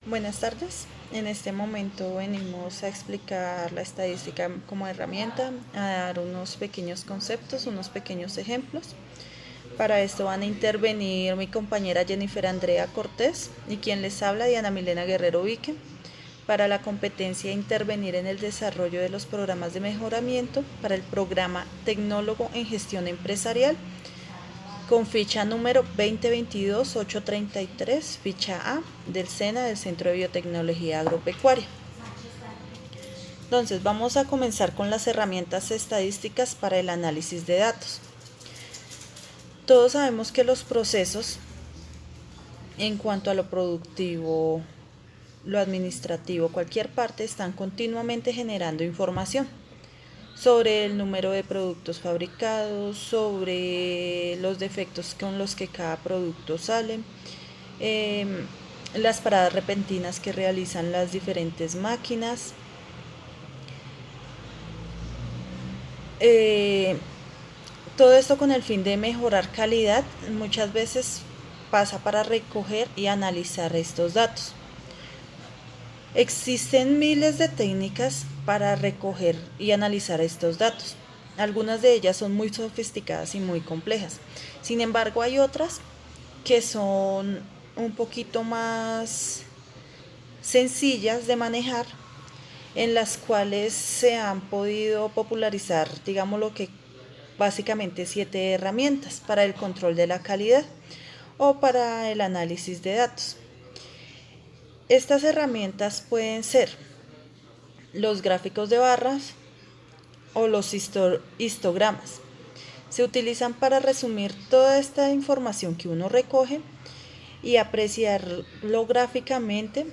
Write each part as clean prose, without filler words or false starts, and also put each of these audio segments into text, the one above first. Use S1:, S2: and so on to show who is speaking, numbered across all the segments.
S1: Buenas tardes. En este momento venimos a explicar la estadística como herramienta, a dar unos pequeños conceptos, unos pequeños ejemplos. Para esto van a intervenir mi compañera Jennifer Andrea Cortés y quien les habla, Diana Milena Guerrero Vique. Para la competencia intervenir en el desarrollo de los programas de mejoramiento para el programa Tecnólogo en Gestión Empresarial con ficha número 2022-833, ficha A del SENA, del Centro de Biotecnología Agropecuaria. Entonces vamos a comenzar con las herramientas estadísticas para el análisis de datos. Todos sabemos que los procesos en cuanto a lo productivo, lo administrativo, cualquier parte, están continuamente generando información sobre el número de productos fabricados, sobre los defectos con los que cada producto sale, eh, las paradas repentinas que realizan las diferentes máquinas. Eh, Todo esto con el fin de mejorar calidad, muchas veces pasa para recoger y analizar estos datos. Existen miles de técnicas para recoger y analizar estos datos. Algunas de ellas son muy sofisticadas y muy complejas. Sin embargo, hay otras que son un poquito más sencillas de manejar, en las cuales se han podido popularizar, digamos lo que básicamente 7 herramientas para el control de la calidad o para el análisis de datos. Estas herramientas pueden ser los gráficos de barras o los histogramas. Se utilizan para resumir toda esta información que uno recoge y apreciarlo gráficamente.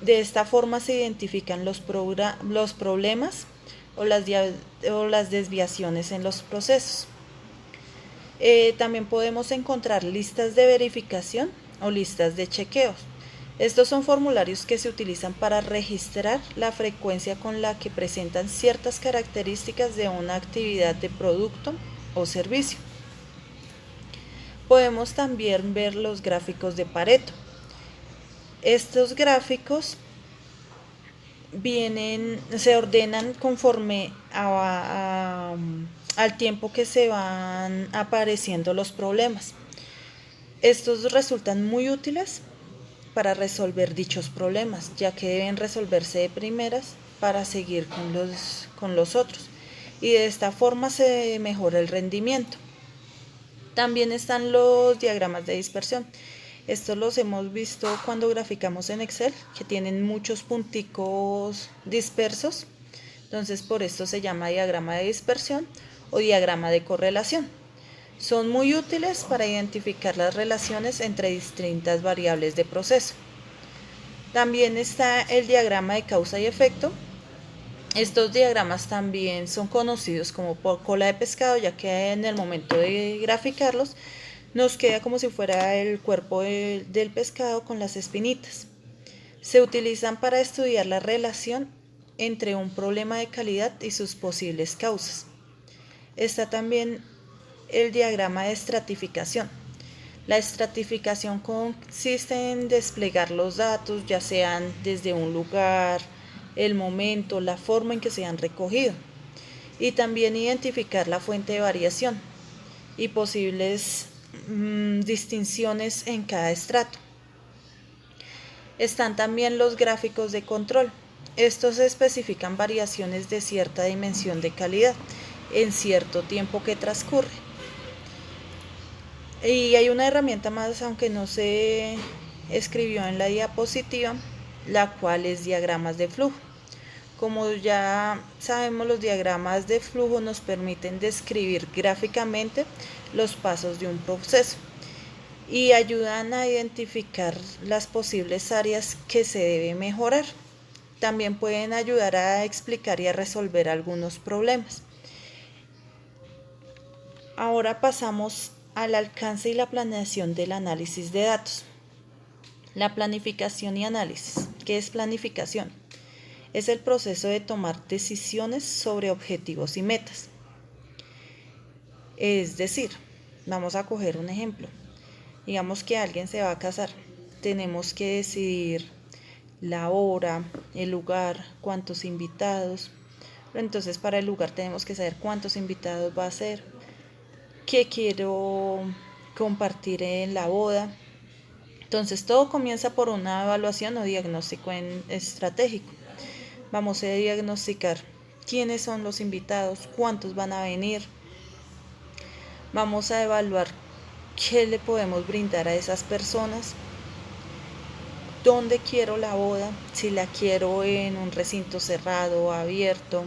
S1: De esta forma se identifican los problemas o las desviaciones en los procesos. También podemos encontrar listas de verificación o listas de chequeos. Estos son formularios que se utilizan para registrar la frecuencia con la que presentan ciertas características de una actividad de producto o servicio. Podemos también ver los gráficos de Pareto. Estos gráficos se ordenan conforme al tiempo que se van apareciendo los problemas. Estos resultan muy útiles para resolver dichos problemas, ya que deben resolverse de primeras para seguir con los otros. Y de esta forma se mejora el rendimiento. También están los diagramas de dispersión. Estos los hemos visto cuando graficamos en Excel, que tienen muchos punticos dispersos. Entonces, por esto se llama diagrama de dispersión o diagrama de correlación. Son muy útiles para identificar las relaciones entre distintas variables de proceso. También está el diagrama de causa y efecto. Estos diagramas también son conocidos como por cola de pescado, ya que en el momento de graficarlos nos queda como si fuera el cuerpo del pescado con las espinitas. Se utilizan para estudiar la relación entre un problema de calidad y sus posibles causas. Está también el diagrama de estratificación. La estratificación consiste en desplegar los datos, ya sean desde un lugar, el momento, la forma en que se han recogido, y también identificar la fuente de variación y posibles distinciones en cada estrato. Están también los gráficos de control. Estos especifican variaciones de cierta dimensión de calidad en cierto tiempo que transcurre. Y hay una herramienta más, aunque no se escribió en la diapositiva, la cual es diagramas de flujo. Como ya sabemos, los diagramas de flujo nos permiten describir gráficamente los pasos de un proceso y ayudan a identificar las posibles áreas que se debe mejorar. También pueden ayudar a explicar y a resolver algunos problemas. Ahora pasamos al alcance y la planeación del análisis de datos. La planificación y análisis. ¿Qué es planificación? Es el proceso de tomar decisiones sobre objetivos y metas. Es decir, vamos a coger un ejemplo. Digamos que alguien se va a casar tenemos que decidir la hora, el lugar, cuántos invitados. Entonces para el lugar tenemos que saber cuántos invitados va a ser, qué quiero compartir en la boda. Entonces todo comienza por una evaluación o diagnóstico estratégico. Vamos a diagnosticar quiénes son los invitados, cuántos van a venir. Vamos a evaluar qué le podemos brindar a esas personas, dónde quiero la boda, si la quiero en un recinto cerrado o abierto,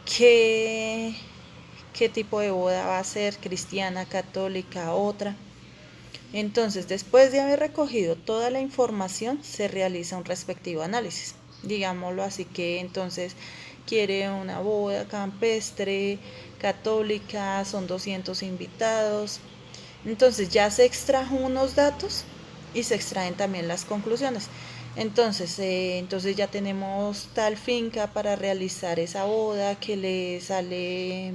S1: qué tipo de boda va a ser, cristiana, católica, otra. Entonces, después de haber recogido toda la información, se realiza un respectivo análisis. Digámoslo así, que entonces quiere una boda campestre, católica, son 200 invitados. Entonces ya se extrajo unos datos y se extraen también las conclusiones. Entonces ya tenemos tal finca para realizar esa boda que le sale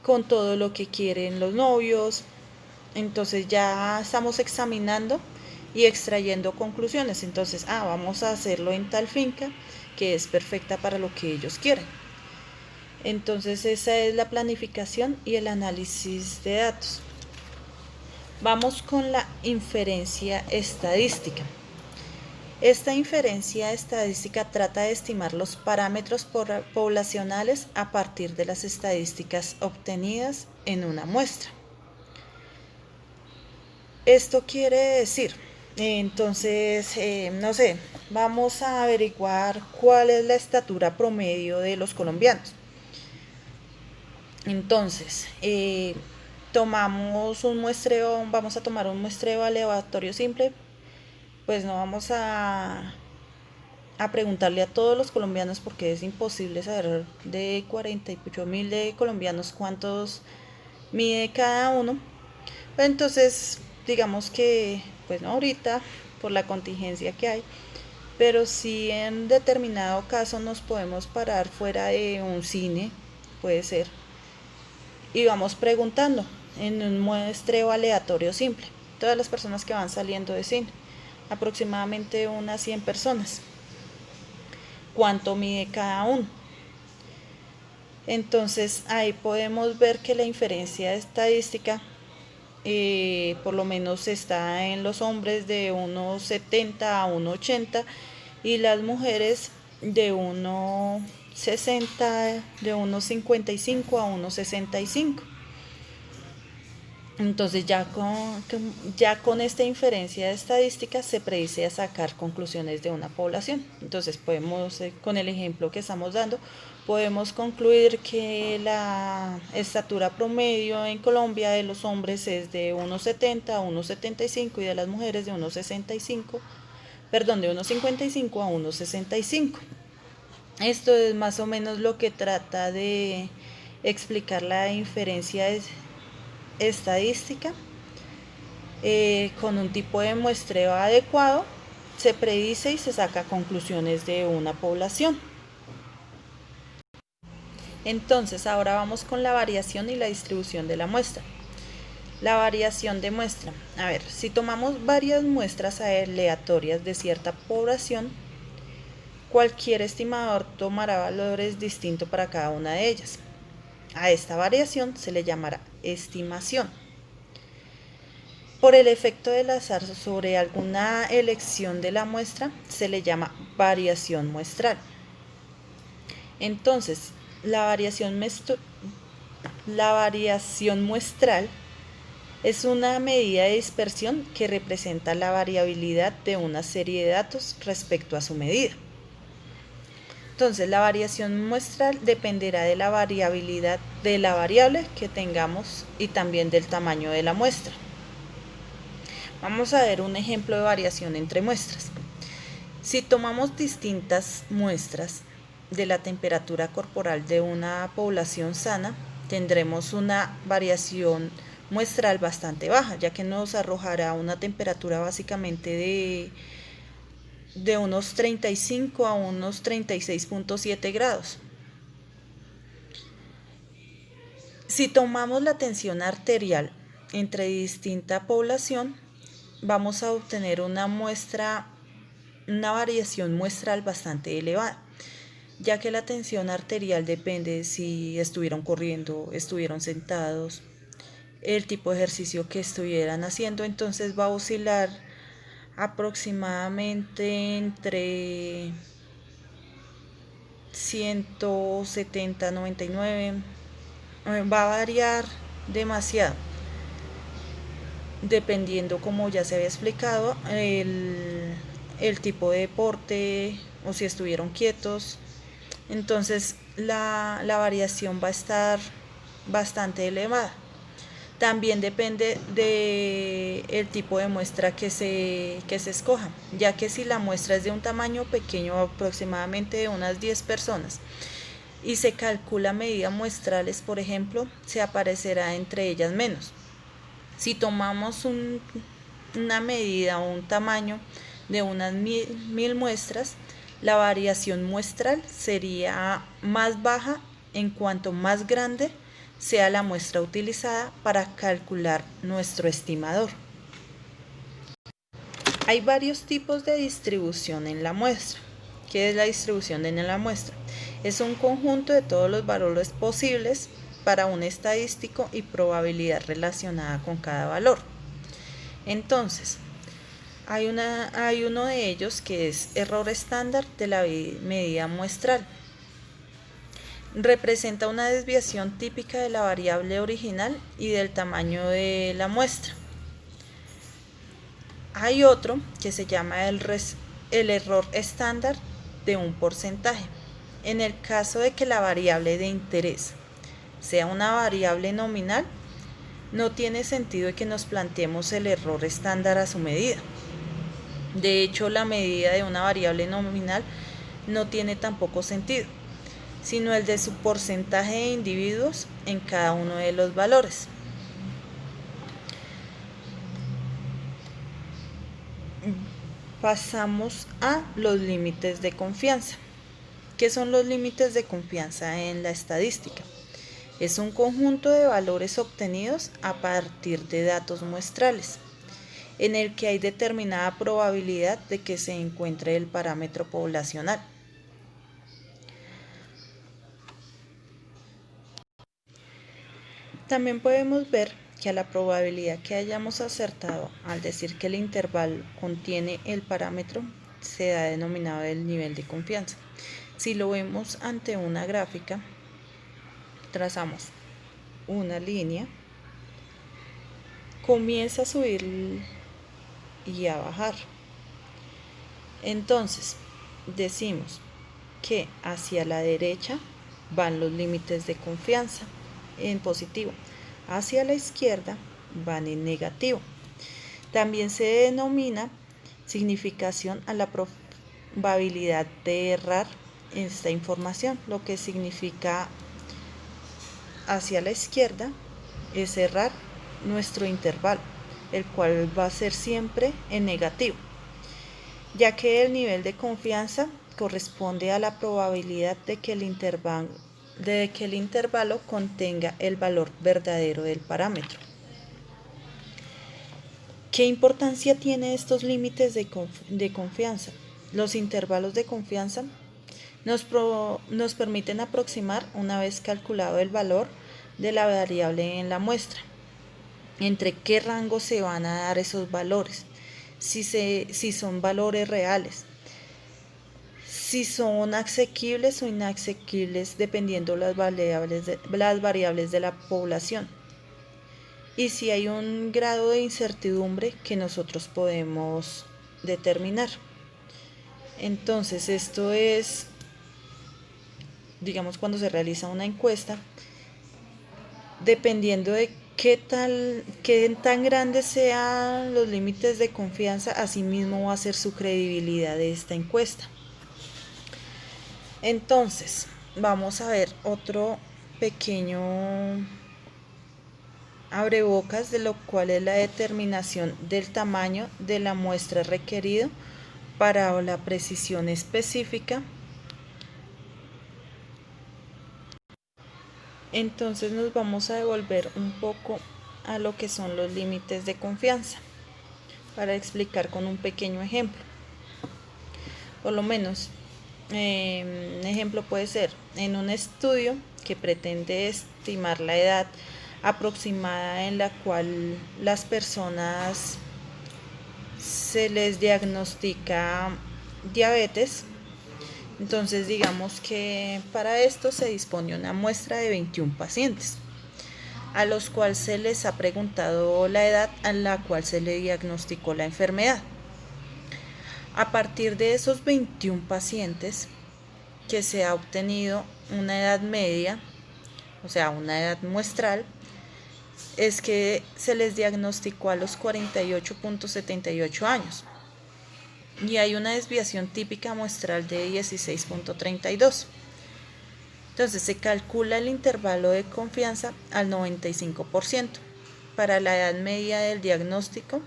S1: con todo lo que quieren los novios. Entonces ya estamos examinando y extrayendo conclusiones. Entonces, vamos a hacerlo en tal finca que es perfecta para lo que ellos quieren. Entonces esa es la planificación y el análisis de datos. Vamos con la inferencia estadística. Esta inferencia estadística trata de estimar los parámetros poblacionales a partir de las estadísticas obtenidas en una muestra. Esto quiere decir, entonces, no sé, vamos a averiguar cuál es la estatura promedio de los colombianos. Entonces, tomamos un muestreo, vamos a tomar un muestreo aleatorio simple. Pues no vamos a preguntarle a todos los colombianos, porque es imposible saber de 48.000 de colombianos cuántos mide cada uno. Entonces, digamos que, pues no ahorita, por la contingencia que hay, pero si en determinado caso nos podemos parar fuera de un cine, puede ser, y vamos preguntando en un muestreo aleatorio simple, todas las personas que van saliendo de cine, aproximadamente unas 100 personas, cuánto mide cada uno. Entonces ahí podemos ver que la inferencia estadística por lo menos está en los hombres de 1,70 a 1,80 y las mujeres de 1,60, de 1,55 a 1,65. Entonces ya con esta inferencia estadística se predice a sacar conclusiones de una población. Entonces podemos, con el ejemplo que estamos dando, podemos concluir que la estatura promedio en Colombia de los hombres es de 1,70 a 1,75 y de las mujeres de 1,65, perdón, de 1,55 a 1,65. Esto es más o menos lo que trata de explicar la inferencia estadística. Con un tipo de muestreo adecuado se predice y se saca conclusiones de una población. Entonces ahora vamos con la variación y la distribución de la muestra. La variación de muestra. A ver, si tomamos varias muestras aleatorias de cierta población, cualquier estimador tomará valores distintos para cada una de ellas. A esta variación se le llamará estimación. Por el efecto del azar sobre alguna elección de la muestra, se le llama variación muestral. Entonces, la variación muestral es una medida de dispersión que representa la variabilidad de una serie de datos respecto a su medida. Entonces, la variación muestral dependerá de la variabilidad de la variable que tengamos y también del tamaño de la muestra. Vamos a ver un ejemplo de variación entre muestras. Si tomamos distintas muestras de la temperatura corporal de una población sana, tendremos una variación muestral bastante baja, ya que nos arrojará una temperatura básicamente de unos 35 a unos 36,7 grados. Si tomamos la tensión arterial entre distinta población, vamos a obtener una variación muestral bastante elevada, ya que la tensión arterial depende de si estuvieron corriendo, estuvieron sentados, el tipo de ejercicio que estuvieran haciendo. Entonces va a oscilar aproximadamente entre 170, 99. Va a variar demasiado, dependiendo, como ya se había explicado, el tipo de deporte o si estuvieron quietos. Entonces la variación va a estar bastante elevada. También depende de el tipo de muestra que se escoja, ya que si la muestra es de un tamaño pequeño, aproximadamente de unas 10 personas, y se calcula medidas muestrales, por ejemplo, se aparecerá entre ellas menos. Si tomamos una medida o un tamaño de unas 1000 muestras, la variación muestral sería más baja en cuanto más grande sea la muestra utilizada para calcular nuestro estimador. Hay varios tipos de distribución en la muestra. ¿Qué es la distribución en la muestra? Es un conjunto de todos los valores posibles para un estadístico y probabilidad relacionada con cada valor. Entonces, hay uno de ellos que es error estándar de la medida muestral. Representa una desviación típica de la variable original y del tamaño de la muestra. Hay otro que se llama el error estándar de un porcentaje. En el caso de que la variable de interés sea una variable nominal, no tiene sentido que nos planteemos el error estándar a su medida. De hecho, la medida de una variable nominal no tiene tampoco sentido, sino el de su porcentaje de individuos en cada uno de los valores. Pasamos a los límites de confianza. ¿Qué son los límites de confianza en la estadística? Es un conjunto de valores obtenidos a partir de datos muestrales, en el que hay determinada probabilidad de que se encuentre el parámetro poblacional. También podemos ver que a la probabilidad que hayamos acertado al decir que el intervalo contiene el parámetro se ha denominado el nivel de confianza. Si lo vemos ante una gráfica, trazamos una línea, comienza a subir y a bajar. Entonces, decimos que hacia la derecha van los límites de confianza en positivo, hacia la izquierda van en negativo. También se denomina significación a la probabilidad de errar esta información, lo que significa hacia la izquierda es errar nuestro intervalo, el cual va a ser siempre en negativo, ya que el nivel de confianza corresponde a la probabilidad de que el intervalo contenga el valor verdadero del parámetro. ¿Qué importancia tienen estos límites de confianza? Los intervalos de confianza nos permiten aproximar, una vez calculado el valor de la variable en la muestra, entre qué rango se van a dar esos valores, si son valores reales, si son asequibles o inasequibles dependiendo las variables de la población, y si hay un grado de incertidumbre que nosotros podemos determinar. Entonces, esto es, digamos, cuando se realiza una encuesta, dependiendo de qué tan grandes sean los límites de confianza, asimismo va a ser su credibilidad de esta encuesta. Entonces, vamos a ver otro pequeño abrebocas de lo cual es la determinación del tamaño de la muestra requerido para la precisión específica. Entonces nos vamos a devolver un poco a lo que son los límites de confianza. para explicar con un pequeño ejemplo. Por lo menos, un ejemplo puede ser en un estudio que pretende estimar la edad aproximada en la cual las personas se les diagnostica diabetes. Entonces digamos que para esto se dispone una muestra de 21 pacientes, a los cuales se les ha preguntado la edad a la cual se le diagnosticó la enfermedad. A partir de esos 21 pacientes que se ha obtenido una edad media, o sea, una edad muestral, es que se les diagnosticó a los 48.78 años. Y hay una desviación típica muestral de 16.32. Entonces se calcula el intervalo de confianza al 95% para la edad media del diagnóstico,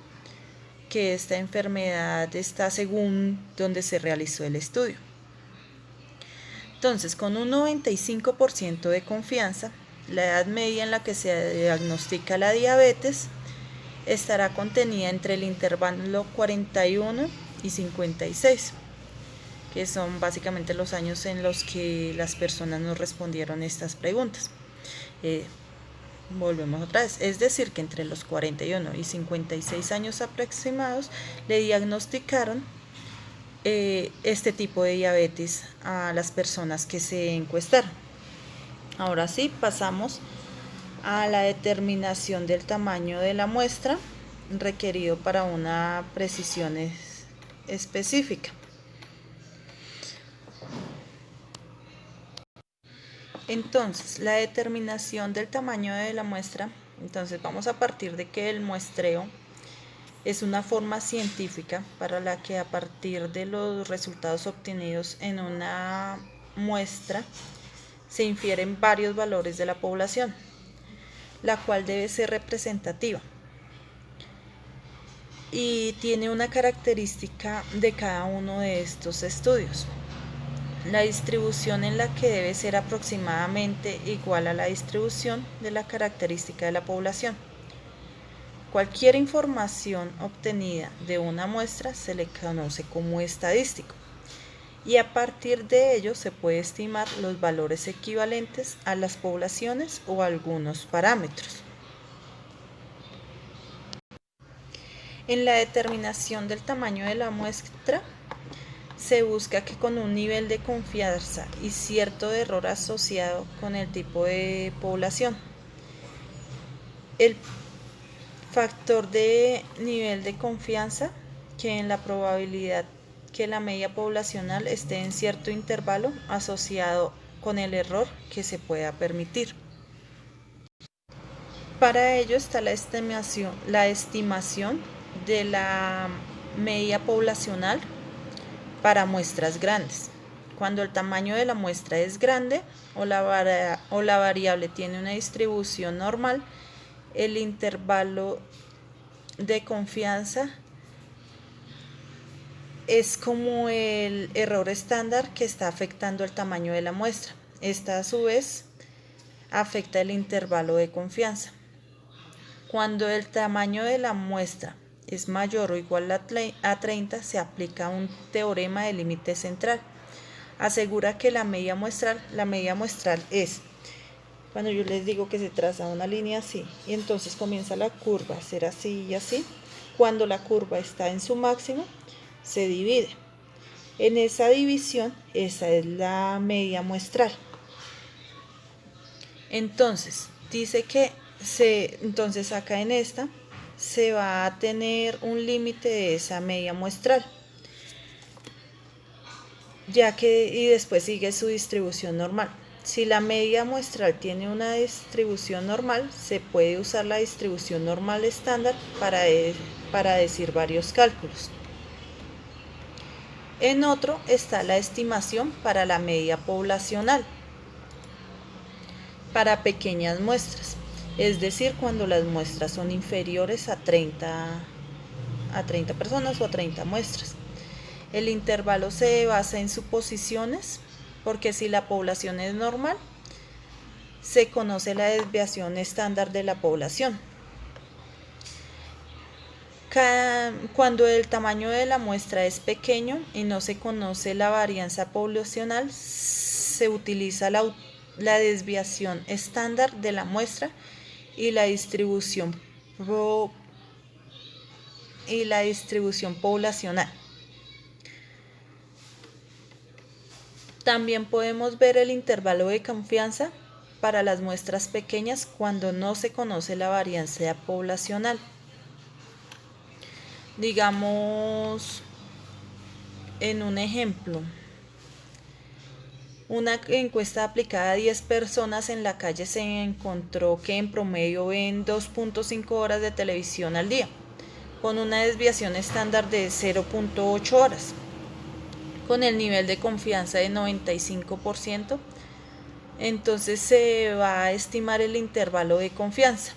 S1: que esta enfermedad está según donde se realizó el estudio. Entonces, con un 95% de confianza, la edad media en la que se diagnostica la diabetes estará contenida entre el intervalo 41 y 56, que son básicamente los años en los que las personas nos respondieron estas preguntas. Volvemos otra vez, es decir, que entre los 41 y 56 años aproximados le diagnosticaron este tipo de diabetes a las personas que se encuestaron. Ahora sí, pasamos a la determinación del tamaño de la muestra requerido para una precisión específica. Entonces, la determinación del tamaño de la muestra, entonces vamos a partir de que el muestreo es una forma científica para la que a partir de los resultados obtenidos en una muestra se infieren varios valores de la población, la cual debe ser representativa y tiene una característica de cada uno de estos estudios. La distribución en la que debe ser aproximadamente igual a la distribución de la característica de la población. Cualquier información obtenida de una muestra se le conoce como estadístico y a partir de ello se puede estimar los valores equivalentes a las poblaciones o a algunos parámetros. En la determinación del tamaño de la muestra se busca que con un nivel de confianza y cierto error asociado con el tipo de población, el factor de nivel de confianza, que en la probabilidad que la media poblacional esté en cierto intervalo asociado con el error que se pueda permitir. Para ello está la estimación de la media poblacional para muestras grandes. Cuando el tamaño de la muestra es grande o la variable tiene una distribución normal, el intervalo de confianza es como el error estándar que está afectando el tamaño de la muestra. Esta a su vez afecta el intervalo de confianza. Cuando el tamaño de la muestra es mayor o igual a 30, se aplica un teorema de límite central. Asegura que la media muestral es, cuando yo les digo que se traza una línea así, y entonces comienza la curva a ser así y así, cuando la curva está en su máximo, se divide. En esa división, esa es la media muestral. Entonces, dice que entonces acá en esta se va a tener un límite de esa media muestral, y después sigue su distribución normal. Si la media muestral tiene una distribución normal, se puede usar la distribución normal estándar para decir varios cálculos. En otro está la estimación para la media poblacional para pequeñas muestras, es decir, cuando las muestras son inferiores a 30 personas o a 30 muestras. El intervalo se basa en suposiciones, porque si la población es normal, se conoce la desviación estándar de la población. Cuando el tamaño de la muestra es pequeño y no se conoce la varianza poblacional, se utiliza la desviación estándar de la muestra y la distribución poblacional. También podemos ver el intervalo de confianza para las muestras pequeñas cuando no se conoce la varianza poblacional. Digamos, en un ejemplo, una encuesta aplicada a 10 personas en la calle se encontró que en promedio ven 2.5 horas de televisión al día, con una desviación estándar de 0.8 horas. Con el nivel de confianza de 95%, entonces se va a estimar el intervalo de confianza.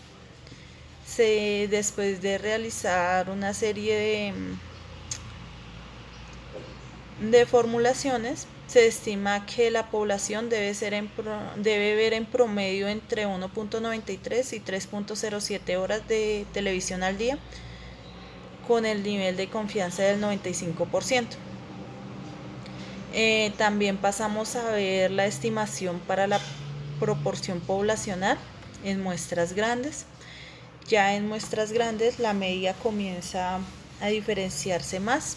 S1: Después de realizar una serie de formulaciones, se estima que la población debe ver en promedio entre 1.93 y 3.07 horas de televisión al día, con el nivel de confianza del 95%. También pasamos a ver la estimación para la proporción poblacional en muestras grandes. Ya en muestras grandes la media comienza a diferenciarse más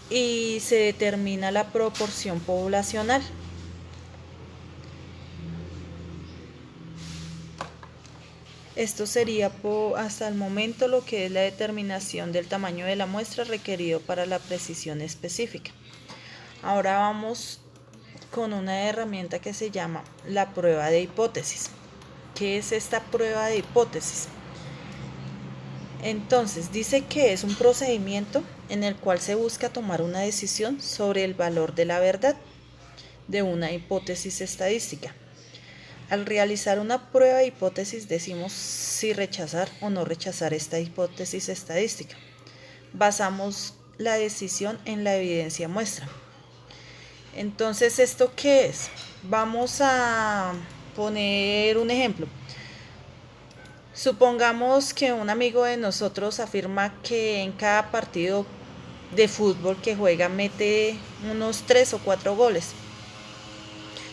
S1: y se determina la proporción poblacional. Esto sería hasta el momento lo que es la determinación del tamaño de la muestra requerido para la precisión específica. Ahora vamos con una herramienta que se llama la prueba de hipótesis. ¿Qué es esta prueba de hipótesis? Entonces, dice que es un procedimiento en el cual se busca tomar una decisión sobre el valor de la verdad de una hipótesis estadística. Al realizar una prueba de hipótesis decimos si rechazar o no rechazar esta hipótesis estadística. Basamos la decisión en la evidencia muestra. Entonces, ¿esto qué es? Vamos a poner un ejemplo. Supongamos que un amigo de nosotros afirma que en cada partido de fútbol que juega mete unos 3 o 4 goles.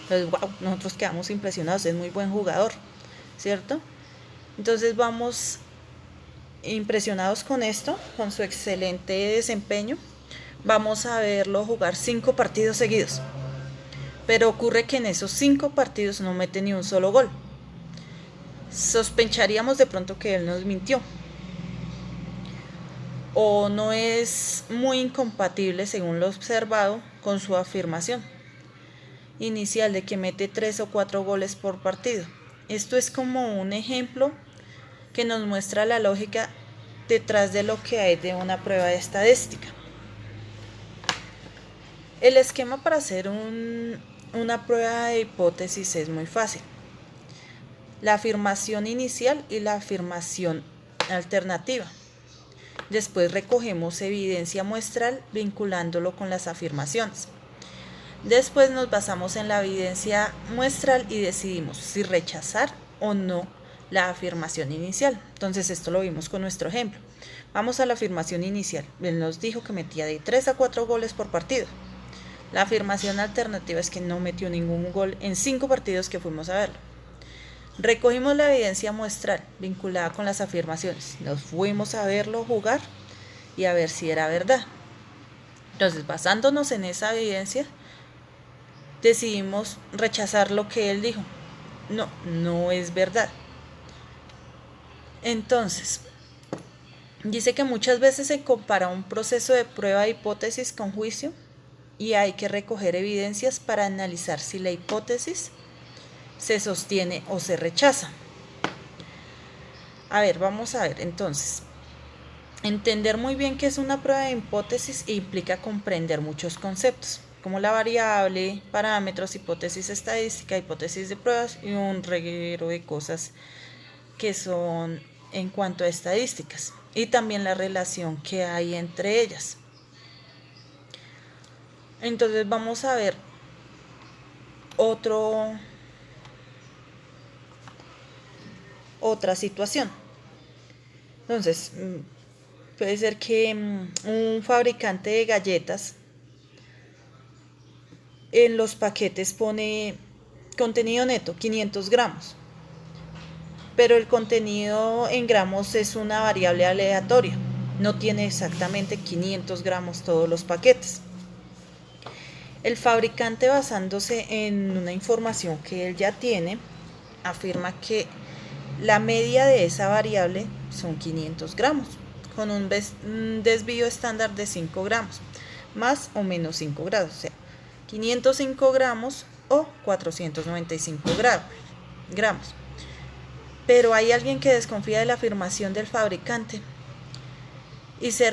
S1: Entonces, wow, nosotros quedamos impresionados, es muy buen jugador, ¿cierto? Entonces vamos impresionados con esto, con su excelente desempeño. Vamos a verlo jugar 5 partidos seguidos. Pero ocurre que en esos 5 partidos no mete ni un solo gol. Sospecharíamos de pronto que él nos mintió. O no es muy incompatible, según lo observado, con su afirmación inicial de que mete 3 o 4 goles por partido. Esto es como un ejemplo que nos muestra la lógica detrás de lo que hay de una prueba de estadística. El esquema para hacer una prueba de hipótesis es muy fácil. La afirmación inicial y la afirmación alternativa. Después recogemos evidencia muestral vinculándolo con las afirmaciones. Después nos basamos en la evidencia muestral y decidimos si rechazar o no la afirmación inicial. Entonces esto lo vimos con nuestro ejemplo. Vamos a la afirmación inicial. Él nos dijo que metía de 3 a 4 goles por partido. La afirmación alternativa es que no metió ningún gol en 5 partidos que fuimos a verlo. Recogimos la evidencia muestral vinculada con las afirmaciones. Nos fuimos a verlo jugar y a ver si era verdad. Entonces, basándonos en esa evidencia, decidimos rechazar lo que él dijo. No es verdad. Entonces, dice que muchas veces se compara un proceso de prueba de hipótesis con juicio y hay que recoger evidencias para analizar si la hipótesis se sostiene o se rechaza. A ver, vamos a ver entonces. Entender muy bien qué es una prueba de hipótesis implica comprender muchos conceptos, como la variable, parámetros, hipótesis estadística, hipótesis de pruebas y un reguero de cosas que son en cuanto a estadísticas y también la relación que hay entre ellas. Entonces vamos a ver otra situación. Entonces, puede ser que un fabricante de galletas en los paquetes pone contenido neto 500 gramos, pero el contenido en gramos es una variable aleatoria, no tiene exactamente 500 gramos todos los paquetes. El fabricante, basándose en una información que él ya tiene, afirma que la media de esa variable son 500 gramos, con un desvío estándar de 5 gramos, más o menos 5 grados, o sea, 505 gramos o 495 gramos. Pero hay alguien que desconfía de la afirmación del fabricante y se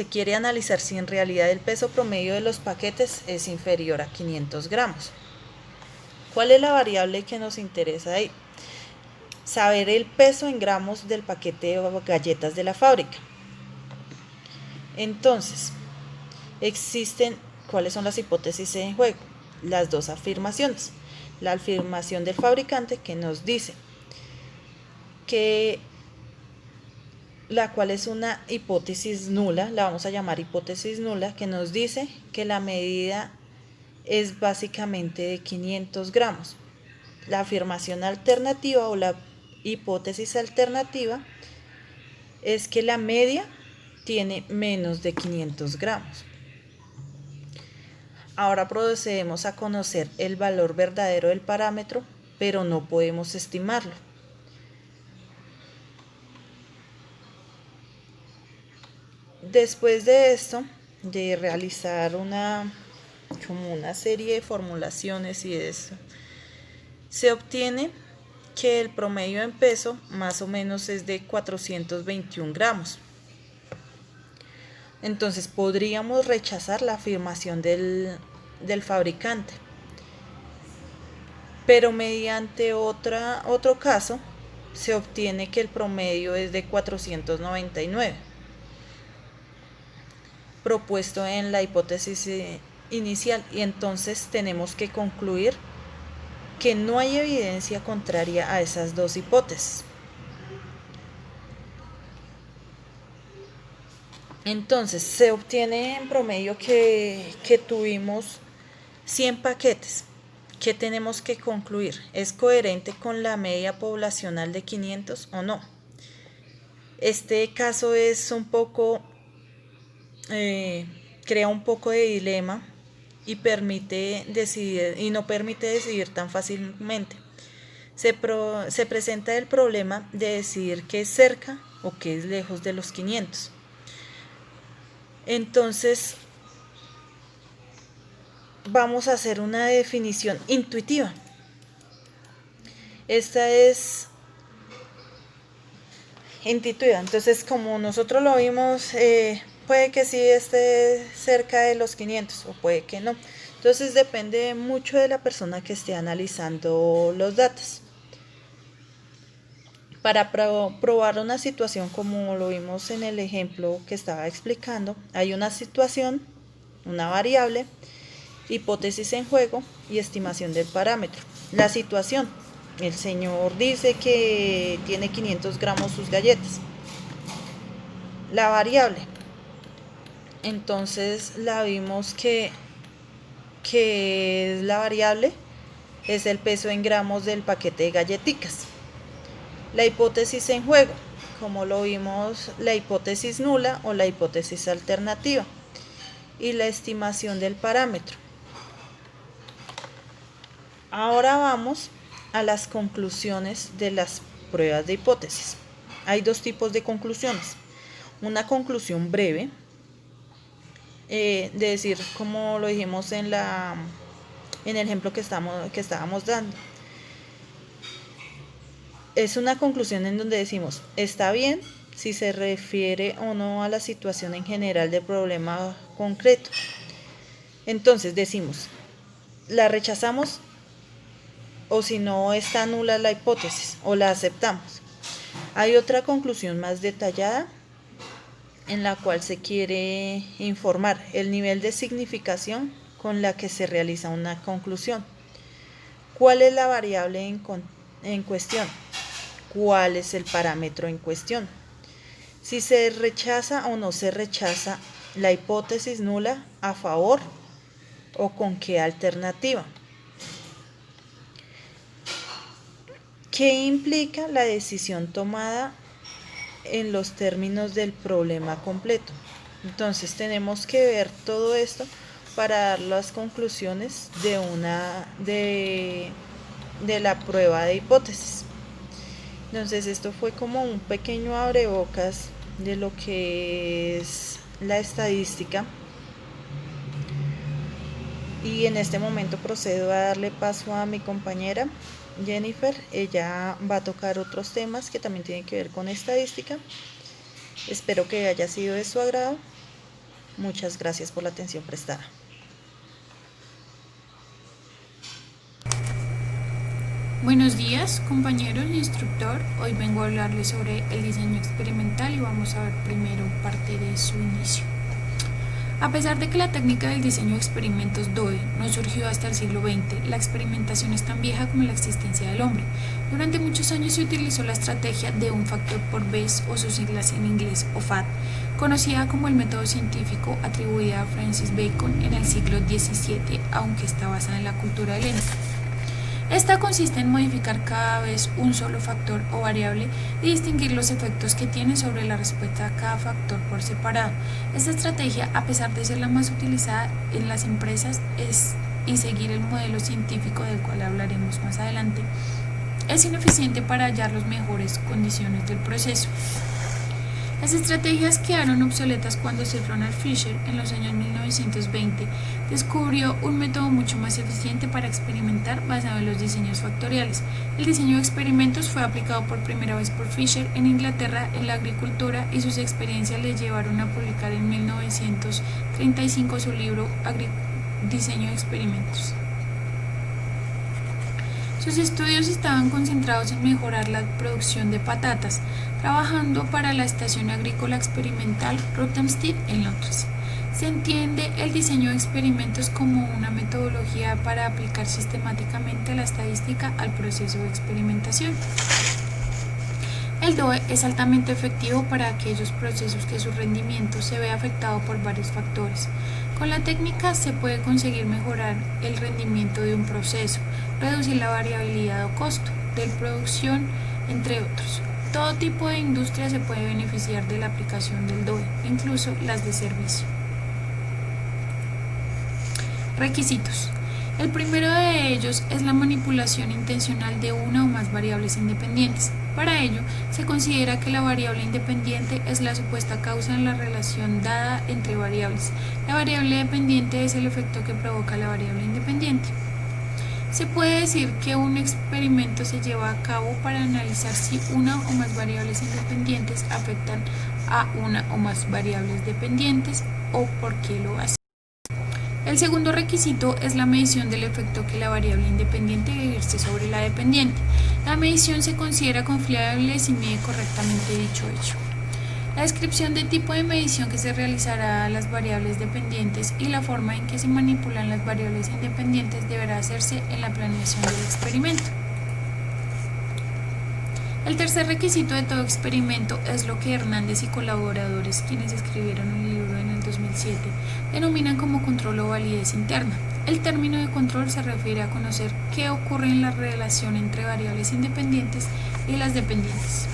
S1: quiere analizar si en realidad el peso promedio de los paquetes es inferior a 500 gramos. ¿Cuál es la variable que nos interesa ahí? Saber el peso en gramos del paquete de galletas de la fábrica. Entonces, ¿cuáles son las hipótesis en juego? Las dos afirmaciones. La afirmación del fabricante, que nos dice que la cual es una hipótesis nula, la vamos a llamar hipótesis nula, que nos dice que la medida es básicamente de 500 gramos. La afirmación alternativa o la hipótesis alternativa es que la media tiene menos de 500 gramos. Ahora procedemos a conocer el valor verdadero del parámetro, pero no podemos estimarlo. Después de esto, de realizar una serie de formulaciones y eso, se obtiene que el promedio en peso más o menos es de 421 gramos. Entonces podríamos rechazar la afirmación del fabricante, pero mediante otro caso se obtiene que el promedio es de 499, propuesto en la hipótesis inicial, y entonces tenemos que concluir que no hay evidencia contraria a esas dos hipótesis. Entonces se obtiene en promedio que tuvimos 100 paquetes. ¿Qué tenemos que concluir? ¿Es coherente con la media poblacional de 500 o no? Este caso es un poco, crea un poco de dilema y no permite decidir tan fácilmente. Se presenta el problema de decidir qué es cerca o qué es lejos de los 500. Entonces, vamos a hacer una definición intuitiva. Esta es intuitiva. Entonces, como nosotros lo vimos, puede que sí esté cerca de los 500 o puede que no. Entonces, depende mucho de la persona que esté analizando los datos. Para probar una situación, como lo vimos en el ejemplo que estaba explicando, hay una situación, una variable, hipótesis en juego y estimación del parámetro. La situación: el señor dice que tiene 500 gramos sus galletas. La variable, entonces la vimos que la variable es el peso en gramos del paquete de galletitas. La hipótesis en juego, como lo vimos, la hipótesis nula o la hipótesis alternativa. Y la estimación del parámetro. Ahora vamos a las conclusiones de las pruebas de hipótesis. Hay dos tipos de conclusiones. Una conclusión breve, de decir, como lo dijimos en el ejemplo que estábamos dando. Es una conclusión en donde decimos, está bien si se refiere o no a la situación en general del problema concreto. Entonces decimos, la rechazamos o si no está nula la hipótesis o la aceptamos. Hay otra conclusión más detallada en la cual se quiere informar el nivel de significación con la que se realiza una conclusión. ¿Cuál es la variable en cuestión? cuál es el parámetro en cuestión. Si se rechaza o no se rechaza la hipótesis nula, a favor o con qué alternativa. ¿Qué implica la decisión tomada en los términos del problema completo? Entonces tenemos que ver todo esto para dar las conclusiones de la prueba de hipótesis. Entonces esto fue como un pequeño abrebocas de lo que es la estadística. Y en este momento procedo a darle paso a mi compañera Jennifer. Ella va a tocar otros temas que también tienen que ver con estadística. Espero que haya sido de su agrado. Muchas gracias por la atención prestada.
S2: Buenos días, compañeros y instructor. Hoy vengo a hablarles sobre el diseño experimental y vamos a ver primero parte de su inicio. A pesar de que la técnica del diseño de experimentos DOE no surgió hasta el siglo XX, la experimentación es tan vieja como la existencia del hombre. Durante muchos años se utilizó la estrategia de un factor por vez, o sus siglas en inglés OFAD, conocida como el método científico, atribuida a Francis Bacon en el siglo XVII, aunque está basada en la cultura helénica. Esta consiste en modificar cada vez un solo factor o variable y distinguir los efectos que tiene sobre la respuesta a cada factor por separado. Esta estrategia, a pesar de ser la más utilizada en las empresas y seguir el modelo científico del cual hablaremos más adelante, es ineficiente para hallar las mejores condiciones del proceso. Las estrategias quedaron obsoletas cuando Sir Ronald Fisher, en los años 1920, descubrió un método mucho más eficiente para experimentar basado en los diseños factoriales. El diseño de experimentos fue aplicado por primera vez por Fisher en Inglaterra en la agricultura y sus experiencias le llevaron a publicar en 1935 su libro Diseño de experimentos. Sus estudios estaban concentrados en mejorar la producción de patatas, trabajando para la Estación Agrícola Experimental Rothamsted en Londres. Se entiende el diseño de experimentos como una metodología para aplicar sistemáticamente la estadística al proceso de experimentación. El DOE es altamente efectivo para aquellos procesos que su rendimiento se ve afectado por varios factores. Con la técnica se puede conseguir mejorar el rendimiento de un proceso, reducir la variabilidad o costo de producción, entre otros. Todo tipo de industria se puede beneficiar de la aplicación del DOE, incluso las de servicio. Requisitos. El primero de ellos es la manipulación intencional de una o más variables independientes. Para ello, se considera que la variable independiente es la supuesta causa en la relación dada entre variables. La variable dependiente es el efecto que provoca la variable independiente. Se puede decir que un experimento se lleva a cabo para analizar si una o más variables independientes afectan a una o más variables dependientes o por qué lo hacen. El segundo requisito es la medición del efecto que la variable independiente ejerce sobre la dependiente. La medición se considera confiable si mide correctamente dicho hecho. La descripción del tipo de medición que se realizará a las variables dependientes y la forma en que se manipulan las variables independientes deberá hacerse en la planeación del experimento. El tercer requisito de todo experimento es lo que Hernández y colaboradores, quienes escribieron un libro en el 2007, denominan como control o validez interna. El término de control se refiere a conocer qué ocurre en la relación entre variables independientes y las dependientes.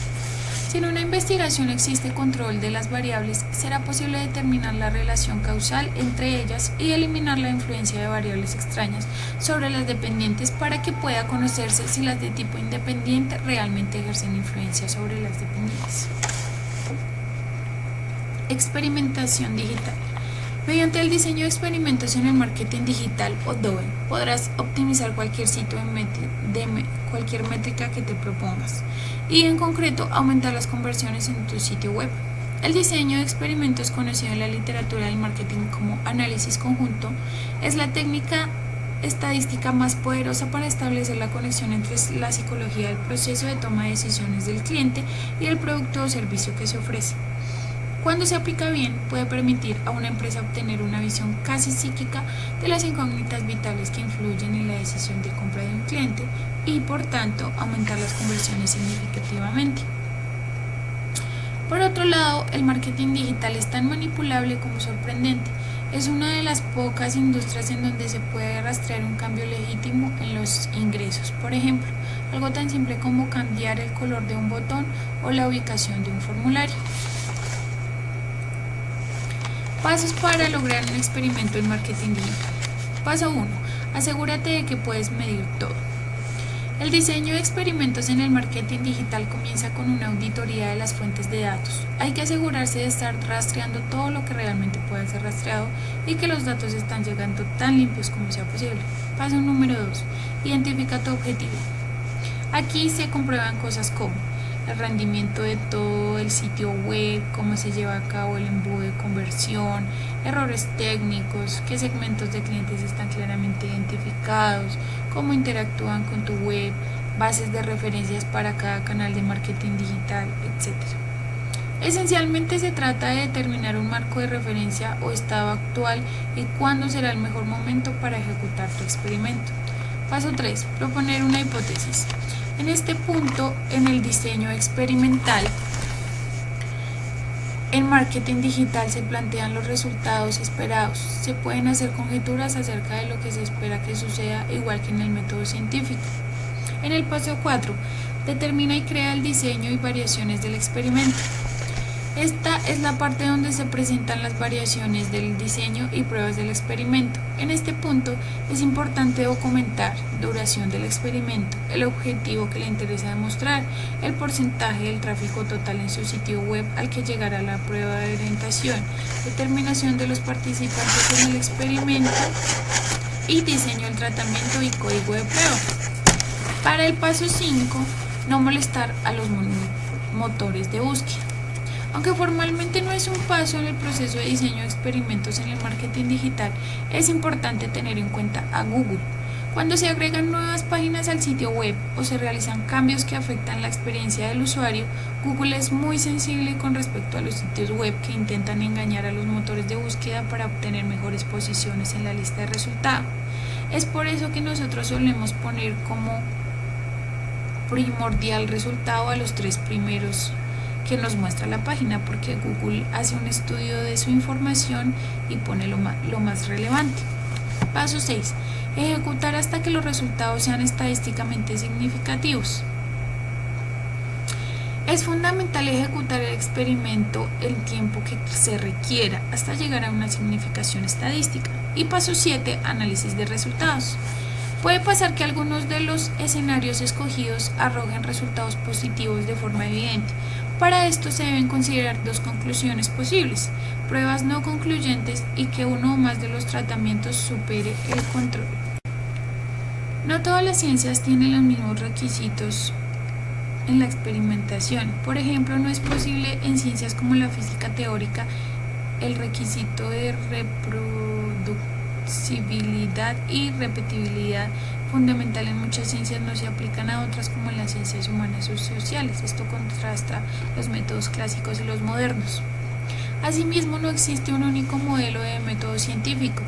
S2: Si en una investigación existe control de las variables, será posible determinar la relación causal entre ellas y eliminar la influencia de variables extrañas sobre las dependientes para que pueda conocerse si las de tipo independiente realmente ejercen influencia sobre las dependientes. Experimentación digital. Mediante el diseño de experimentos en el marketing digital o DOE, podrás optimizar cualquier sitio de cualquier métrica que te propongas y en concreto aumentar las conversiones en tu sitio web. El diseño de experimentos, conocido en la literatura del marketing como análisis conjunto, es la técnica estadística más poderosa para establecer la conexión entre la psicología del proceso de toma de decisiones del cliente y el producto o servicio que se ofrece. Cuando se aplica bien, puede permitir a una empresa obtener una visión casi psíquica de las incógnitas vitales que influyen en la decisión de compra de un cliente y, por tanto, aumentar las conversiones significativamente. Por otro lado, el marketing digital es tan manipulable como sorprendente. Es una de las pocas industrias en donde se puede rastrear un cambio legítimo en los ingresos. Por ejemplo, algo tan simple como cambiar el color de un botón o la ubicación de un formulario. Pasos para lograr un experimento en marketing digital. Paso 1. Asegúrate de que puedes medir todo. El diseño de experimentos en el marketing digital comienza con una auditoría de las fuentes de datos. Hay que asegurarse de estar rastreando todo lo que realmente pueda ser rastreado y que los datos están llegando tan limpios como sea posible. Paso número 2. Identifica tu objetivo. Aquí se comprueban cosas como el rendimiento de todo el sitio web, cómo se lleva a cabo el embudo de conversión, errores técnicos, qué segmentos de clientes están claramente identificados, cómo interactúan con tu web, bases de referencias para cada canal de marketing digital, etc. Esencialmente se trata de determinar un marco de referencia o estado actual y cuándo será el mejor momento para ejecutar tu experimento. Paso 3. Proponer una hipótesis. En este punto, en el diseño experimental, en marketing digital se plantean los resultados esperados. Se pueden hacer conjeturas acerca de lo que se espera que suceda, igual que en el método científico. En el paso 4, determina y crea el diseño y variaciones del experimento. Esta es la parte donde se presentan las variaciones del diseño y pruebas del experimento. En este punto es importante documentar duración del experimento, el objetivo que le interesa demostrar, el porcentaje del tráfico total en su sitio web al que llegará la prueba de orientación, determinación de los participantes en el experimento y diseño del tratamiento y código de prueba. Para el paso 5, no molestar a los motores de búsqueda. Aunque formalmente no es un paso en el proceso de diseño de experimentos en el marketing digital, es importante tener en cuenta a Google. Cuando se agregan nuevas páginas al sitio web o se realizan cambios que afectan la experiencia del usuario, Google es muy sensible con respecto a los sitios web que intentan engañar a los motores de búsqueda para obtener mejores posiciones en la lista de resultados. Es por eso que nosotros solemos poner como primordial resultado a los 3 primeros que nos muestra la página, porque Google hace un estudio de su información y pone lo más relevante. Paso 6. Ejecutar hasta que los resultados sean estadísticamente significativos. Es fundamental ejecutar el experimento el tiempo que se requiera hasta llegar a una significación estadística. Y paso 7. Análisis de resultados. Puede pasar que algunos de los escenarios escogidos arrojen resultados positivos de forma evidente. Para esto se deben considerar 2 conclusiones posibles: pruebas no concluyentes y que uno o más de los tratamientos supere el control. No todas las ciencias tienen los mismos requisitos en la experimentación. Por ejemplo, no es posible en ciencias como la física teórica el requisito de reproducibilidad y repetibilidad fundamental en muchas ciencias no se aplican a otras, como en las ciencias humanas o sociales. Esto contrasta los métodos clásicos y los modernos. Asimismo, no existe un único modelo de método científico.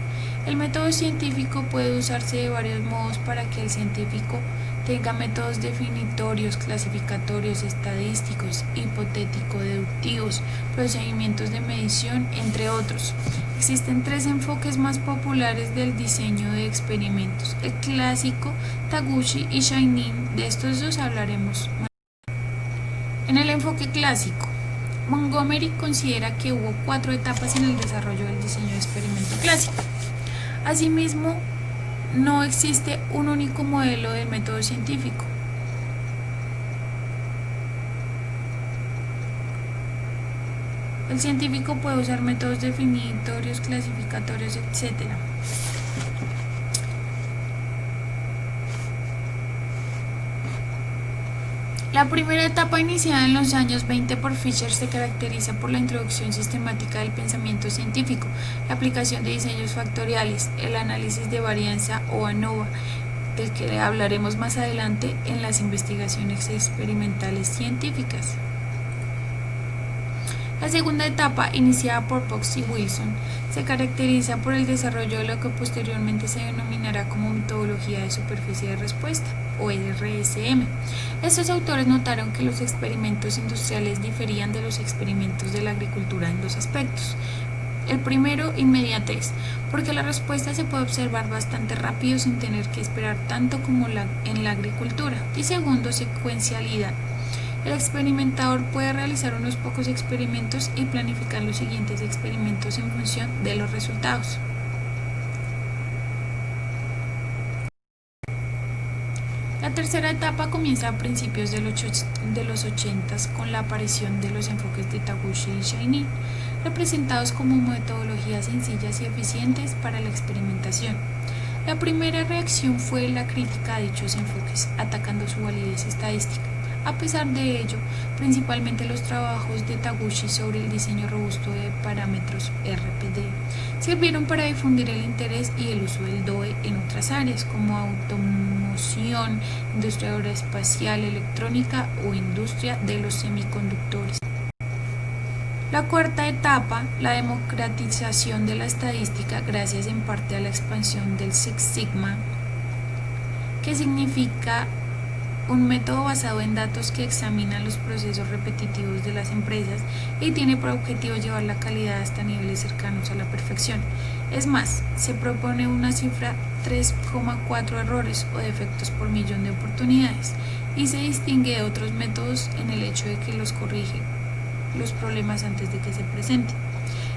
S2: El método científico puede usarse de varios modos para que el científico tenga métodos definitorios, clasificatorios, estadísticos, hipotético-deductivos, procedimientos de medición, entre otros. Existen 3 enfoques más populares del diseño de experimentos: el clásico, Taguchi y Shainin. De estos 2 hablaremos más. En el enfoque clásico, Montgomery considera que hubo 4 etapas en el desarrollo del diseño de experimento clásico. Asimismo, no existe un único modelo del método científico. El científico puede usar métodos definitorios, clasificatorios, etc. La primera etapa, iniciada en los años 20 por Fisher, se caracteriza por la introducción sistemática del pensamiento científico, la aplicación de diseños factoriales, el análisis de varianza o ANOVA, del que hablaremos más adelante en las investigaciones experimentales científicas. La segunda etapa, iniciada por Box y Wilson, se caracteriza por el desarrollo de lo que posteriormente se denominará como metodología de superficie de respuesta, o RSM. Estos autores notaron que los experimentos industriales diferían de los experimentos de la agricultura en dos aspectos. El primero, inmediatez, porque la respuesta se puede observar bastante rápido sin tener que esperar tanto como en la agricultura. Y segundo, secuencialidad. El experimentador puede realizar unos pocos experimentos y planificar los siguientes experimentos en función de los resultados. La tercera etapa comienza a principios de los 80 con la aparición de los enfoques de Taguchi y Shainin, representados como metodologías sencillas y eficientes para la experimentación. La primera reacción fue la crítica a dichos enfoques, atacando su validez estadística. A pesar de ello, principalmente los trabajos de Taguchi sobre el diseño robusto de parámetros RPD sirvieron para difundir el interés y el uso del DOE en otras áreas como automoción, industria aeroespacial, electrónica o industria de los semiconductores. La cuarta etapa, la democratización de la estadística gracias en parte a la expansión del Six Sigma, que significa un método basado en datos que examina los procesos repetitivos de las empresas y tiene por objetivo llevar la calidad hasta niveles cercanos a la perfección. Es más, se propone una cifra 3,4 errores o defectos por millón de oportunidades y se distingue de otros métodos en el hecho de que los corrige los problemas antes de que se presenten.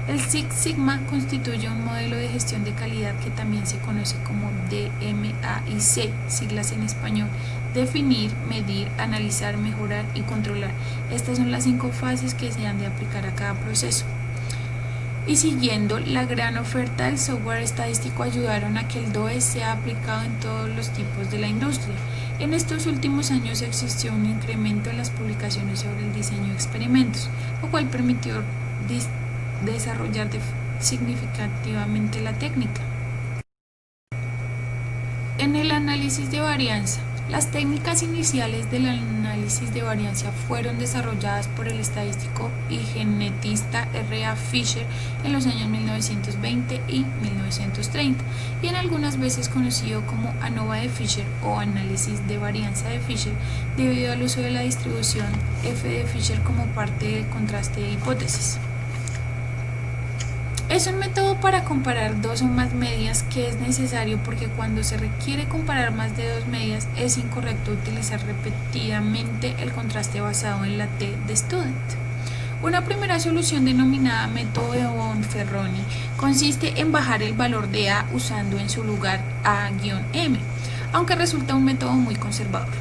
S2: El Six Sigma constituye un modelo de gestión de calidad que también se conoce como DMAIC, siglas en español: definir, medir, analizar, mejorar y controlar. Estas son las 5 fases que se han de aplicar a cada proceso. Y siguiendo la gran oferta del software estadístico ayudaron a que el DOE sea aplicado en todos los tipos de la industria. En estos últimos años existió un incremento en las publicaciones sobre el diseño de experimentos, lo cual permitió desarrollar significativamente la técnica. En el análisis de varianza, las técnicas iniciales del análisis de varianza fueron desarrolladas por el estadístico y genetista R.A. Fisher en los años 1920 y 1930 y en algunas veces conocido como ANOVA de Fisher o análisis de varianza de Fisher debido al uso de la distribución F de Fisher como parte del contraste de hipótesis. Es un método para comparar dos o más medias que es necesario porque cuando se requiere comparar más de dos medias es incorrecto utilizar repetidamente el contraste basado en la T de Student. Una primera solución denominada método de Bonferroni consiste en bajar el valor de A usando en su lugar A-M, aunque resulta un método muy conservador.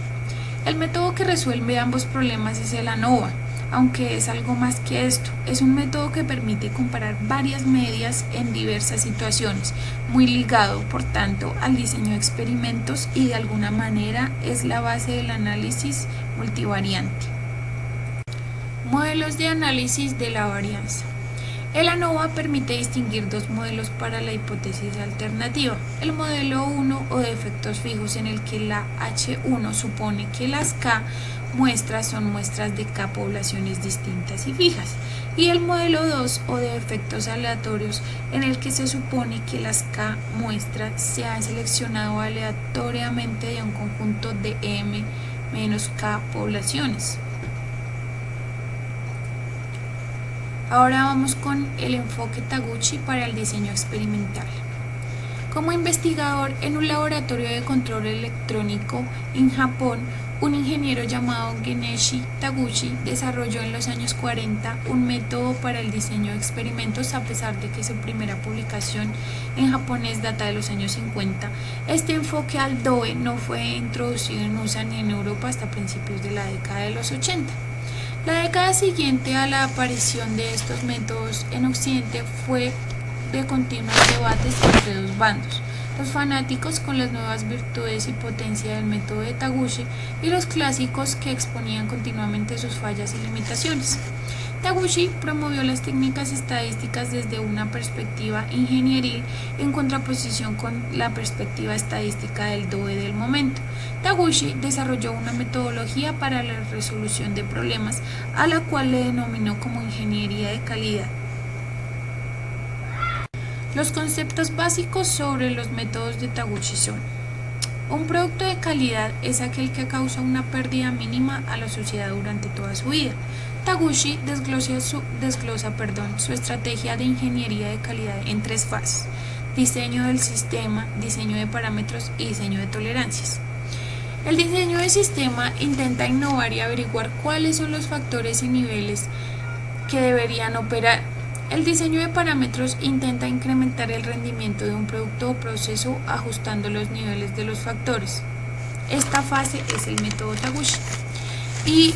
S2: El método que resuelve ambos problemas es el ANOVA, aunque es algo más que esto. Es un método que permite comparar varias medias en diversas situaciones, muy ligado, por tanto, al diseño de experimentos y de alguna manera es la base del análisis multivariante. Modelos de análisis de la varianza. El ANOVA permite distinguir dos modelos para la hipótesis alternativa. El modelo 1 o de efectos fijos en el que la H1 supone que las K muestras son muestras de K poblaciones distintas y fijas, y el modelo 2 o de efectos aleatorios en el que se supone que las K muestras se han seleccionado aleatoriamente de un conjunto de M menos K poblaciones. Ahora vamos con el enfoque Taguchi para el diseño experimental. Como investigador en un laboratorio de control electrónico en Japón, un ingeniero llamado Geneshi Taguchi desarrolló en los años 40 un método para el diseño de experimentos a pesar de que su primera publicación en japonés data de los años 50. Este enfoque al DOE no fue introducido en USA ni en Europa hasta principios de la década de los 80. La década siguiente a la aparición de estos métodos en Occidente fue de continuos debates entre dos bandos: los fanáticos con las nuevas virtudes y potencia del método de Taguchi y los clásicos que exponían continuamente sus fallas y limitaciones. Taguchi promovió las técnicas estadísticas desde una perspectiva ingenieril en contraposición con la perspectiva estadística del DOE del momento. Taguchi desarrolló una metodología para la resolución de problemas, a la cual le denominó como ingeniería de calidad. Los conceptos básicos sobre los métodos de Taguchi son: un producto de calidad es aquel que causa una pérdida mínima a la sociedad durante toda su vida. Taguchi desglosa su estrategia de ingeniería de calidad en 3 fases: diseño del sistema, diseño de parámetros y diseño de tolerancias. El diseño del sistema intenta innovar y averiguar cuáles son los factores y niveles que deberían operar. El diseño de parámetros intenta incrementar el rendimiento de un producto o proceso ajustando los niveles de los factores. Esta fase es el método Taguchi y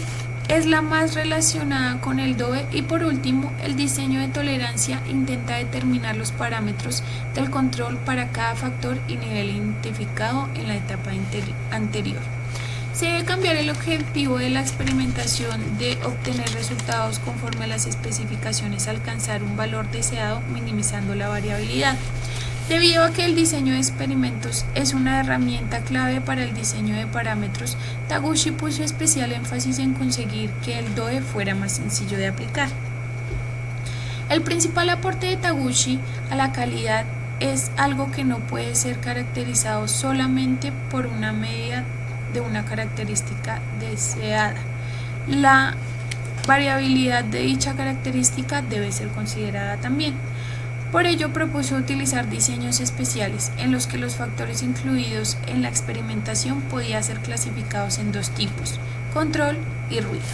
S2: es la más relacionada con el DOE. Y por último, el diseño de tolerancia intenta determinar los parámetros del control para cada factor y nivel identificado en la etapa anterior. Se debe cambiar el objetivo de la experimentación de obtener resultados conforme a las especificaciones, alcanzar un valor deseado minimizando la variabilidad. Debido a que el diseño de experimentos es una herramienta clave para el diseño de parámetros, Taguchi puso especial énfasis en conseguir que el DOE fuera más sencillo de aplicar. El principal aporte de Taguchi a la calidad es algo que no puede ser caracterizado solamente por una medida de una característica deseada. La variabilidad de dicha característica debe ser considerada también. Por ello propuso utilizar diseños especiales en los que los factores incluidos en la experimentación podían ser clasificados en 2 tipos: control y ruido.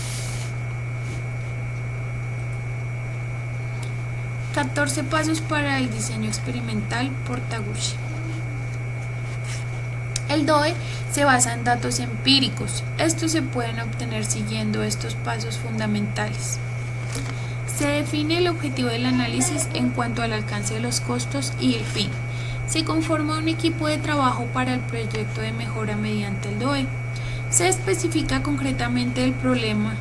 S2: 14 pasos para el diseño experimental por Taguchi. El DOE se basa en datos empíricos. Estos se pueden obtener siguiendo estos pasos fundamentales. Se define el objetivo del análisis en cuanto al alcance de los costos y el fin. Se conforma un equipo de trabajo para el proyecto de mejora mediante el DOE. Se especifica concretamente el problema.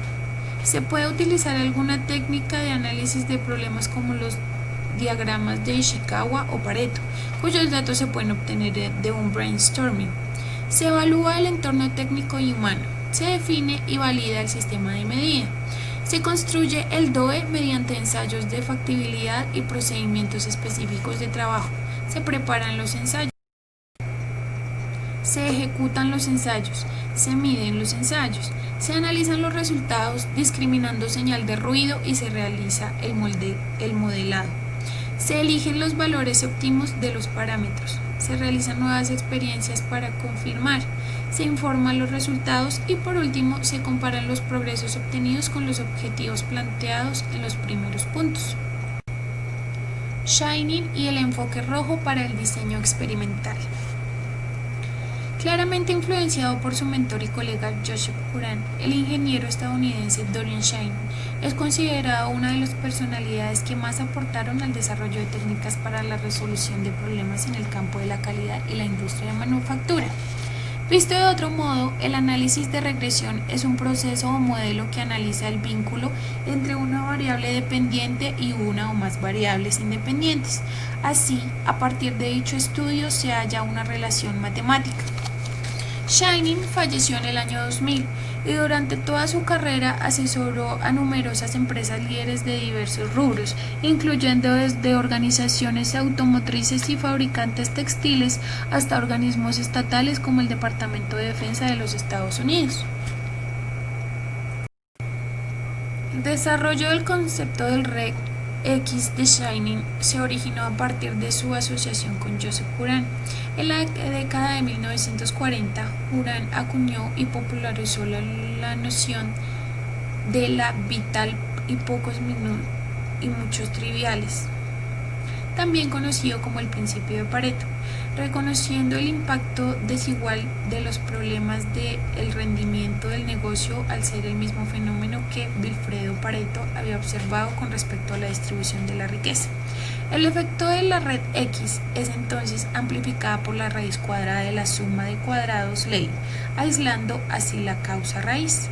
S2: Se puede utilizar alguna técnica de análisis de problemas como los diagramas de Ishikawa o Pareto, cuyos datos se pueden obtener de un brainstorming. Se evalúa el entorno técnico y humano. Se define y valida el sistema de medida. Se construye el DOE mediante ensayos de factibilidad y procedimientos específicos de trabajo. Se preparan los ensayos. Se ejecutan los ensayos. Se miden los ensayos. Se analizan los resultados discriminando señal de ruido y se realiza el modelado. Se eligen los valores óptimos de los parámetros. Se realizan nuevas experiencias para confirmar. Se informan los resultados y por último se comparan los progresos obtenidos con los objetivos planteados en los primeros puntos. Shining y el enfoque rojo para el diseño experimental. Claramente influenciado por su mentor y colega Joseph Curran, el ingeniero estadounidense Dorian Shining es considerado una de las personalidades que más aportaron al desarrollo de técnicas para la resolución de problemas en el campo de la calidad y la industria de manufactura. Visto de otro modo, el análisis de regresión es un proceso o modelo que analiza el vínculo entre una variable dependiente y una o más variables independientes. Así, a partir de dicho estudio se halla una relación matemática. Shining falleció en el año 2000 y durante toda su carrera asesoró a numerosas empresas líderes de diversos rubros, incluyendo desde organizaciones automotrices y fabricantes textiles hasta organismos estatales como el Departamento de Defensa de los Estados Unidos. El desarrollo del concepto del REC X de Shining se originó a partir de su asociación con Joseph Curran. En la década de 1940, Curran acuñó y popularizó la noción de la vital y pocos minutos y muchos triviales, también conocido como el principio de Pareto, reconociendo el impacto desigual de los problemas del rendimiento del negocio al ser el mismo fenómeno que Vilfredo Pareto había observado con respecto a la distribución de la riqueza. El efecto de la red X es entonces amplificada por la raíz cuadrada de la suma de cuadrados ley, aislando así la causa raíz.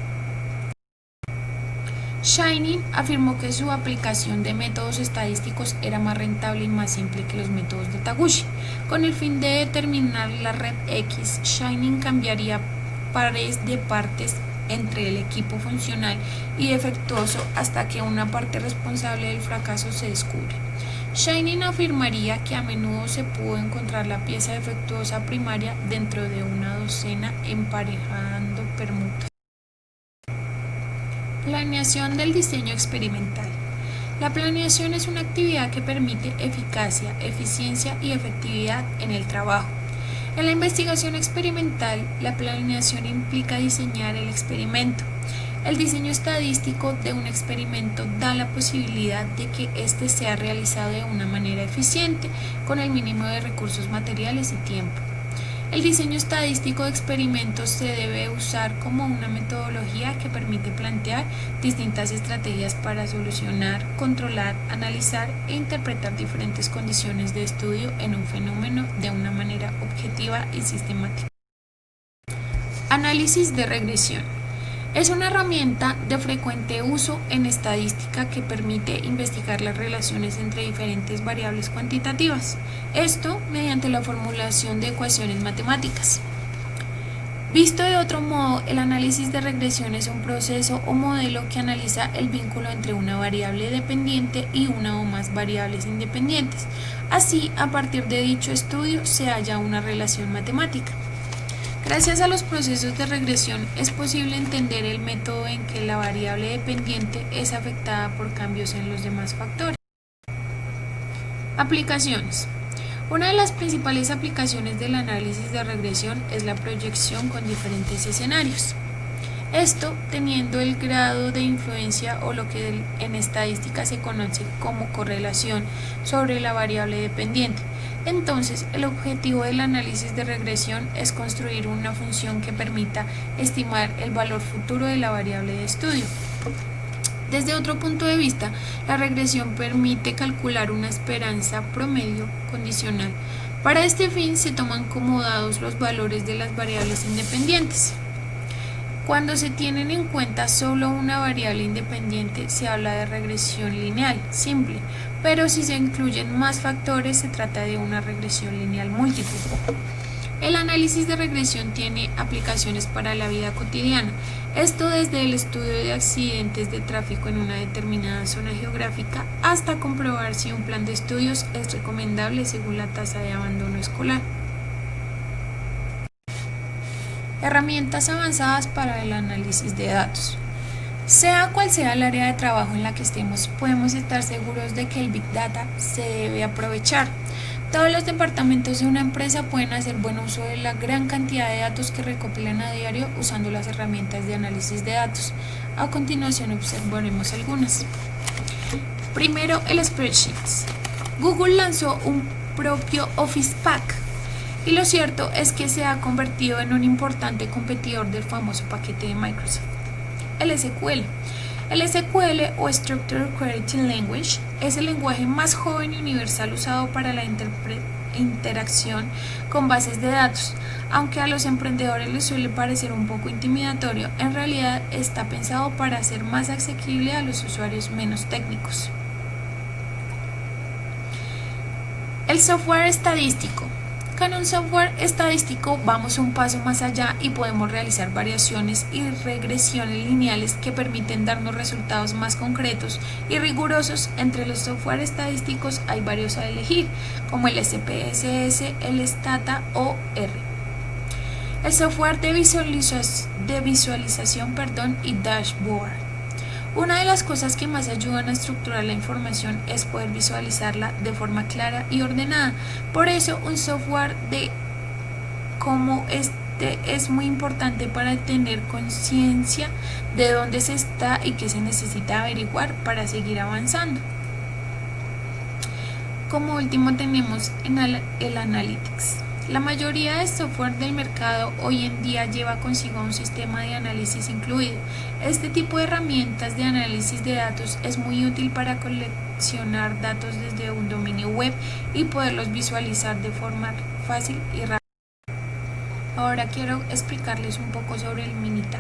S2: Shining afirmó que su aplicación de métodos estadísticos era más rentable y más simple que los métodos de Taguchi. Con el fin de determinar la red X, Shining cambiaría pares de partes entre el equipo funcional y defectuoso hasta que una parte responsable del fracaso se descubre. Shining afirmaría que a menudo se pudo encontrar la pieza defectuosa primaria dentro de una docena emparejando permutas. Planeación del diseño experimental. La planeación es una actividad que permite eficacia, eficiencia y efectividad en el trabajo. En la investigación experimental, la planeación implica diseñar el experimento. El diseño estadístico de un experimento da la posibilidad de que éste sea realizado de una manera eficiente, con el mínimo de recursos materiales y tiempo. El diseño estadístico de experimentos se debe usar como una metodología que permite plantear distintas estrategias para solucionar, controlar, analizar e interpretar diferentes condiciones de estudio en un fenómeno de una manera objetiva y sistemática. Análisis de regresión. Es una herramienta de frecuente uso en estadística que permite investigar las relaciones entre diferentes variables cuantitativas, esto mediante la formulación de ecuaciones matemáticas. Visto de otro modo, el análisis de regresión es un proceso o modelo que analiza el vínculo entre una variable dependiente y una o más variables independientes. Así, a partir de dicho estudio se halla una relación matemática. Gracias a los procesos de regresión es posible entender el método en que la variable dependiente es afectada por cambios en los demás factores. Aplicaciones. Una de las principales aplicaciones del análisis de regresión es la proyección con diferentes escenarios. Esto teniendo el grado de influencia o lo que en estadística se conoce como correlación sobre la variable dependiente. Entonces, el objetivo del análisis de regresión es construir una función que permita estimar el valor futuro de la variable de estudio. Desde otro punto de vista, la regresión permite calcular una esperanza promedio condicional. Para este fin se toman como dados los valores de las variables independientes. Cuando se tienen en cuenta solo una variable independiente, se habla de regresión lineal, simple, pero si se incluyen más factores, se trata de una regresión lineal múltiple. El análisis de regresión tiene aplicaciones para la vida cotidiana, esto desde el estudio de accidentes de tráfico en una determinada zona geográfica hasta comprobar si un plan de estudios es recomendable según la tasa de abandono escolar. Herramientas avanzadas para el análisis de datos. Sea cual sea el área de trabajo en la que estemos, podemos estar seguros de que el Big Data se debe aprovechar. Todos los departamentos de una empresa pueden hacer buen uso de la gran cantidad de datos que recopilan a diario usando las herramientas de análisis de datos. A continuación observaremos algunas. Primero, el Spreadsheets. Google lanzó un propio Office Pack. Y lo cierto es que se ha convertido en un importante competidor del famoso paquete de Microsoft. El SQL. El SQL o Structured Query Language es el lenguaje más joven y universal usado para la interacción con bases de datos. Aunque a los emprendedores les suele parecer un poco intimidatorio, en realidad está pensado para ser más asequible a los usuarios menos técnicos. El software estadístico. Con un software estadístico vamos un paso más allá y podemos realizar variaciones y regresiones lineales que permiten darnos resultados más concretos y rigurosos. Entre los software estadísticos hay varios a elegir, como el SPSS, el Stata o R. El software de visualización y dashboard. Una de las cosas que más ayudan a estructurar la información es poder visualizarla de forma clara y ordenada. Por eso, un software como este es muy importante para tener conciencia de dónde se está y qué se necesita averiguar para seguir avanzando. Como último tenemos el Analytics. La mayoría de software del mercado hoy en día lleva consigo un sistema de análisis incluido. Este tipo de herramientas de análisis de datos es muy útil para coleccionar datos desde un dominio web y poderlos visualizar de forma fácil y rápida. Ahora quiero explicarles un poco sobre el Minitab.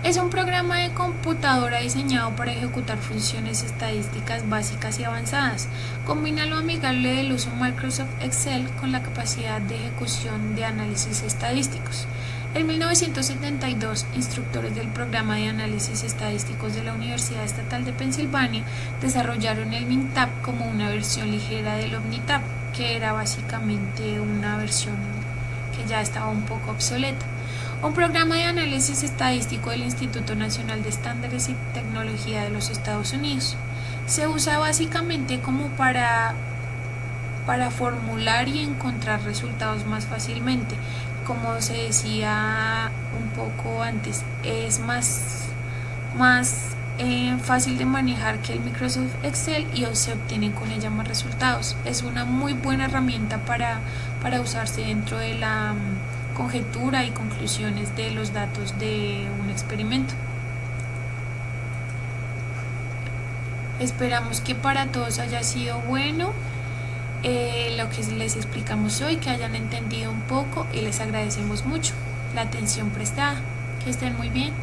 S2: Es un programa de computadora diseñado para ejecutar funciones estadísticas básicas y avanzadas. Combina lo amigable del uso Microsoft Excel con la capacidad de ejecución de análisis estadísticos. En 1972, instructores del programa de análisis estadísticos de la Universidad Estatal de Pensilvania desarrollaron el MinTab como una versión ligera del OmniTab, que era básicamente una versión que ya estaba un poco obsoleta. Un programa de análisis estadístico del Instituto Nacional de Estándares y Tecnología de los Estados Unidos. Se usa básicamente como para formular y encontrar resultados más fácilmente. Como se decía un poco antes, es más fácil de manejar que el Microsoft Excel y se obtienen con ella más resultados. Es una muy buena herramienta para usarse dentro de la conjetura y conclusiones de los datos de un experimento. Esperamos que para todos haya sido bueno lo que les explicamos hoy, que hayan entendido un poco, y les agradecemos mucho la atención prestada. Que estén muy bien.